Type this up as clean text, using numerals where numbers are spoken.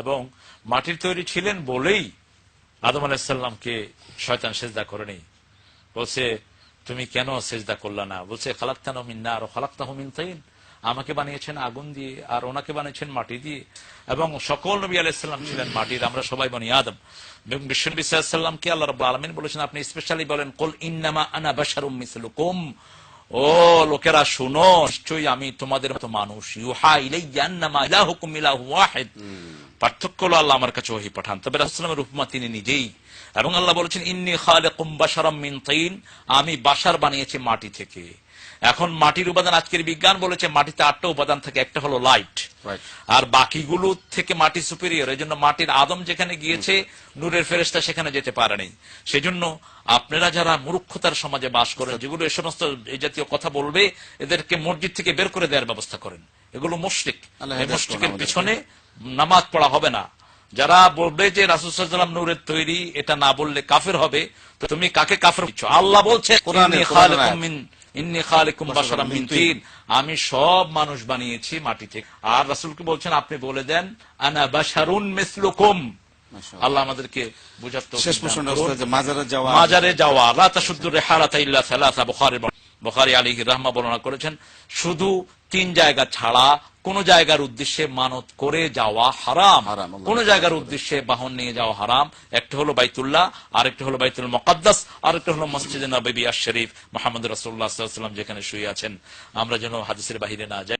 এবং মাটির তৈরি ছিলেন বলেই আদম আলাইহিসসালামকে শয়তান সেজদা করেনি। বলছে তুমি কেন সেজদা করলা না? বলছে খালাকতানা মিন নার ওয়া খালাকতাহু মিন তিন, আমাকে বানিয়েছেন আগুন দিয়ে আর ওনাকে বানিয়েছেন মাটি দিয়ে। এবং সকল নবী আলাইহিস সালাম ছিলেন মাটির, আমরা সবাই বনি আদম। এবং বিশ্বনবী সাল্লাল্লাহু আলাইহি ওয়াসাল্লামকে আল্লাহ রাব্বুল আলামিন বলেছেন আপনি স্পেশালি বলেন কুল ইন্নামা আনা বাশারুম মিসলুকুম, ও লোকেরা শুনো, নিশ্চয়ই আমি তোমাদের মতো মানুষ। ইউহা ইলাইয়া আন্নামা ইলাহুকুম ইলাহু ওয়াহিদ, পার্থক্য হলো আল্লাহ আমার কাছে ওহী পাঠান। তবে রাসূলুল্লাহ সাল্লাল্লাহু আলাইহি ওয়াসাল্লামের উপমা তিনি নিজেই। এবং আল্লাহ বলেছেন ইন্নী খালিকুম বাশারাম মিন তিন, আমি বাশার বানিয়েছি মাটি থেকে। এখন মাটির উপাদান আজকের বিজ্ঞান বলেছে মাটিতে 8টা উপাদান থাকে, একটা হলো লাইট, আর বাকিগুলো থেকে মাটি সুপিরিয়র। এই জন্য মাটির আদম যেখানে গিয়েছে নূরের ফেরেশতা সেখানে যেতে পারেনি। সেজন্য আপনারা যারা মূর্খতার সমাজে বাস করেন, যেগুলো এই সমস্ত এই জাতীয় কথা বলবে, এদেরকে মসজিদ থেকে বের করে দেওয়ার ব্যবস্থা করেন। এগুলো মুশরিক, এই মুশরিকের পিছনে নামাজ পড়া হবে না। যারা বলবে যে রাসূল সাল্লাল্লাহু আলাইহি ওয়াসাল্লাম নূরের তৈরি, এটা না বললে কাফের হবে, তো তুমি কাকে কাফের বলছো? আল্লাহ বলছে ইন্নী খালিকুম বাশারাম মিন তিন, আমি সব মানুষ বানিয়েছি মাটি থেকে। আর রাসূলকে বলছেন আপনি বলে দেন আনা বাশারুন মিসলুকুম। আল্লাহ আমাদেরকে বুঝার তৌফিক দান করুন। শেষ প্রশ্নটা হচ্ছে মাজারে যাওয়া, লা তাশুদ্দু রিহালাতা ইল্লা সালাসা, বুখারী আলাইহি রাহমা বর্ণনা করেছেন, শুধু 3 জায়গা ছাড়া কোন জায়গার উদ্দেশ্যে মানত করে যাওয়া হারাম। কোন জায়গার উদ্দেশ্যে বাহন নিয়ে যাওয়া হারাম। একটা হলো বাইতুল্লাহ, আরেকটা হলো বাইতুল মুকাদ্দাস, আরেকটা হলো মসজিদে নববী আশ শরীফ, মুহাম্মদ রাসূলুল্লাহ সাল্লাল্লাহু আলাইহি ওয়াসাল্লাম যেখানে শুয়ে আছেন। আমরা যেন হাদিসের বাহিরে না যাই।